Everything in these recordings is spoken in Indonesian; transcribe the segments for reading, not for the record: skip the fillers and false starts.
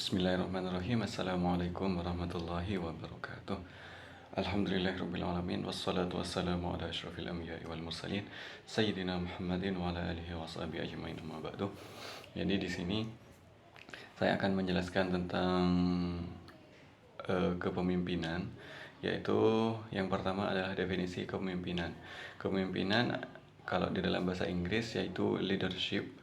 Bismillahirrahmanirrahim. Assalamualaikum warahmatullahi wabarakatuh. Alhamdulillahirrabbilalamin. Wassalatu wassalamu ala asyrafil anbiya'i wal mursalin Sayyidina Muhammadin wa ala alihi wa sahbihi ajma'in, amma ba'du. Jadi di sini saya akan menjelaskan tentang kepemimpinan, yaitu yang pertama adalah definisi kepemimpinan. Kepemimpinan kalau di dalam bahasa Inggris yaitu leadership,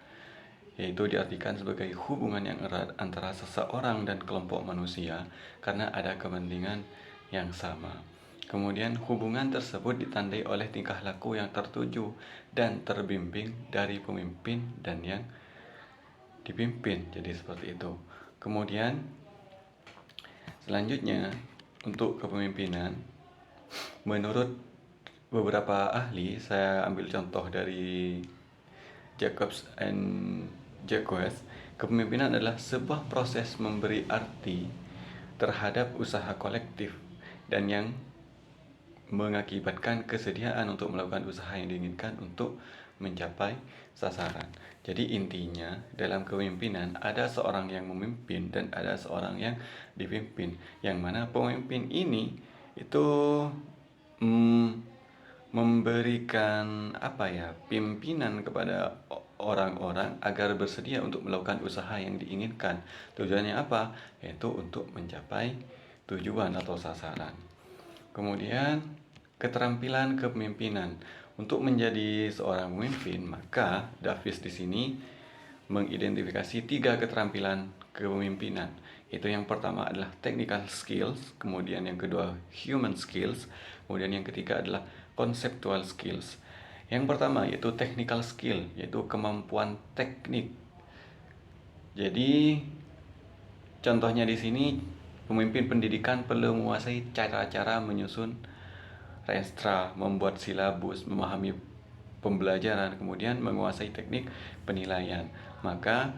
yaitu diartikan sebagai hubungan yang erat antara seseorang dan kelompok manusia karena ada kepentingan yang sama. Kemudian hubungan tersebut ditandai oleh tingkah laku yang tertuju dan terbimbing dari pemimpin dan yang dipimpin. Jadi seperti itu. Kemudian selanjutnya untuk kepemimpinan, menurut beberapa ahli, saya ambil contoh dari Jacobs and Jacques, kepemimpinan adalah sebuah proses memberi arti terhadap usaha kolektif dan yang mengakibatkan kesediaan untuk melakukan usaha yang diinginkan untuk mencapai sasaran. Jadi intinya dalam kepemimpinan ada seorang yang memimpin dan ada seorang yang dipimpin, yang mana pemimpin ini itu memberikan pimpinan kepada orang-orang agar bersedia untuk melakukan usaha yang diinginkan. Tujuannya apa? Yaitu untuk mencapai tujuan atau sasaran. Kemudian keterampilan kepemimpinan. Untuk menjadi seorang pemimpin, maka Davis di sini mengidentifikasi 3 keterampilan kepemimpinan. Itu yang pertama adalah technical skills, kemudian yang kedua human skills, kemudian yang ketiga adalah conceptual skills. Yang pertama yaitu technical skill, yaitu kemampuan teknik. Jadi contohnya di sini pemimpin pendidikan perlu menguasai cara-cara menyusun restra, membuat silabus, memahami pembelajaran, kemudian menguasai teknik penilaian. Maka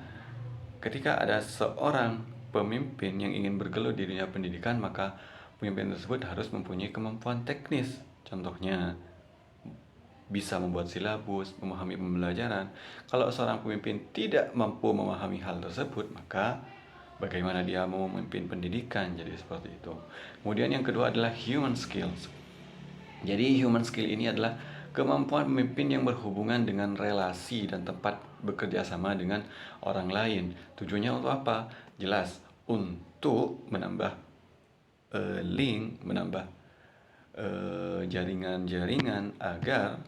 ketika ada seorang pemimpin yang ingin bergelut di dunia pendidikan, maka pemimpin tersebut harus mempunyai kemampuan teknis. Contohnya bisa membuat silabus, memahami pembelajaran. Kalau seorang pemimpin tidak mampu memahami hal tersebut, maka bagaimana dia mau memimpin pendidikan? Jadi seperti itu. Kemudian yang kedua adalah human skills. Jadi human skill ini adalah kemampuan memimpin yang berhubungan dengan relasi dan tempat bekerja sama dengan orang lain. Tujuannya untuk apa? Jelas, untuk menambah link, menambah jaringan-jaringan agar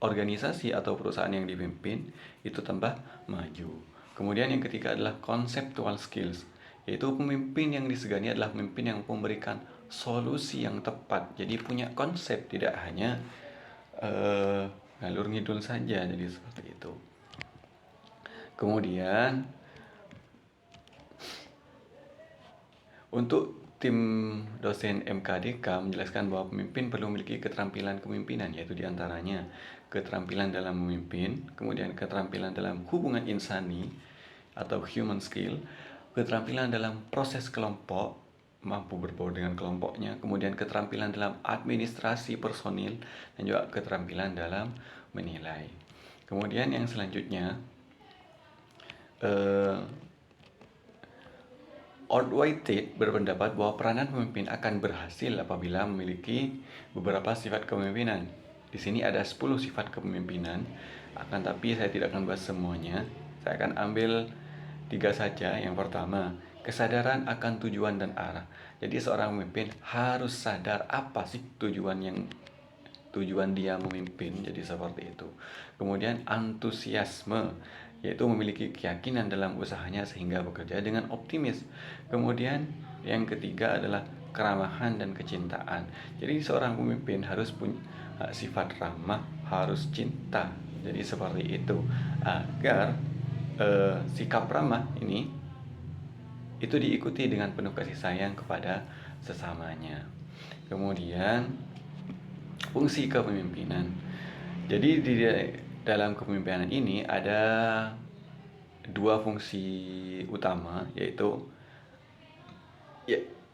organisasi atau perusahaan yang dipimpin itu tambah maju. Kemudian yang ketiga adalah conceptual skills, yaitu pemimpin yang disegani adalah pemimpin yang memberikan solusi yang tepat. Jadi punya konsep, tidak hanya ngalur ngidul saja. Jadi seperti itu. Kemudian untuk tim dosen MKDK menjelaskan bahwa pemimpin perlu memiliki keterampilan kepemimpinan, yaitu diantaranya keterampilan dalam memimpin, kemudian keterampilan dalam hubungan insani atau human skill, keterampilan dalam proses kelompok, mampu berbaur dengan kelompoknya, kemudian keterampilan dalam administrasi personil, dan juga keterampilan dalam menilai. Kemudian yang selanjutnya, Outweighted berpendapat bahwa peranan pemimpin akan berhasil apabila memiliki beberapa sifat kepemimpinan. Di sini ada 10 sifat kepemimpinan, akan tapi saya tidak akan bahas semuanya. Saya akan ambil 3 saja. Yang pertama, kesadaran akan tujuan dan arah. Jadi seorang pemimpin harus sadar apa sih tujuan dia memimpin. Jadi seperti itu. Kemudian antusiasme, yaitu memiliki keyakinan dalam usahanya sehingga bekerja dengan optimis. Kemudian yang ketiga adalah keramahan dan kecintaan. Jadi seorang pemimpin harus punya sifat ramah, harus cinta. Jadi seperti itu agar sikap ramah ini itu diikuti dengan penuh kasih sayang kepada sesamanya. Kemudian fungsi kepemimpinan. Jadi di dalam kepemimpinan ini ada 2 fungsi utama, yaitu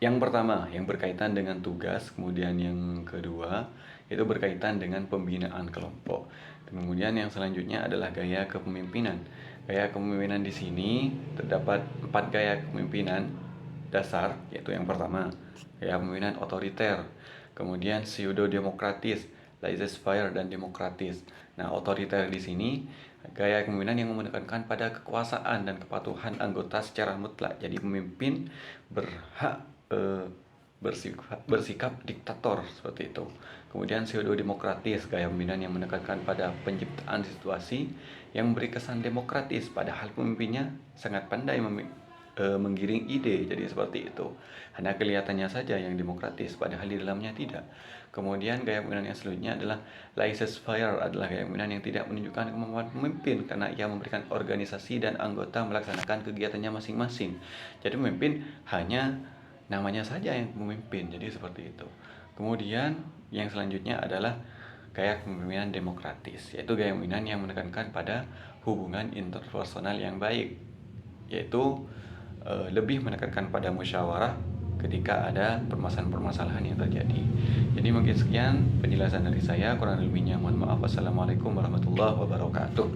yang pertama yang berkaitan dengan tugas, kemudian yang kedua itu berkaitan dengan pembinaan kelompok. Kemudian yang selanjutnya adalah gaya kepemimpinan. Gaya kepemimpinan di sini terdapat 4 gaya kepemimpinan dasar, yaitu yang pertama, gaya kepemimpinan otoriter, kemudian pseudo-demokratis, laissez-faire, dan demokratis. Nah, otoriter di sini gaya kepemimpinan yang menekankan pada kekuasaan dan kepatuhan anggota secara mutlak. Jadi pemimpin berhak bersikap diktator seperti itu. Kemudian pseudo-demokratis, gaya pemimpinan yang menekankan pada penciptaan situasi yang memberi kesan demokratis, padahal pemimpinnya sangat pandai menggiring ide, jadi seperti itu. Hanya kelihatannya saja yang demokratis, padahal di dalamnya tidak. Kemudian gaya kepemimpinan yang selanjutnya adalah laissez-faire, adalah gaya kepemimpinan yang tidak menunjukkan kemampuan pemimpin karena ia memberikan organisasi dan anggota melaksanakan kegiatannya masing-masing. Jadi pemimpin hanya namanya saja yang memimpin, jadi seperti itu. Kemudian yang selanjutnya adalah gaya kepemimpinan demokratis, yaitu gaya kepemimpinan yang menekankan pada hubungan interpersonal yang baik, yaitu lebih menekankan pada musyawarah ketika ada permasalahan-permasalahan yang terjadi. Jadi mungkin sekian penjelasan dari saya, kurang lebihnya mohon maaf. Wassalamualaikum warahmatullahi wabarakatuh.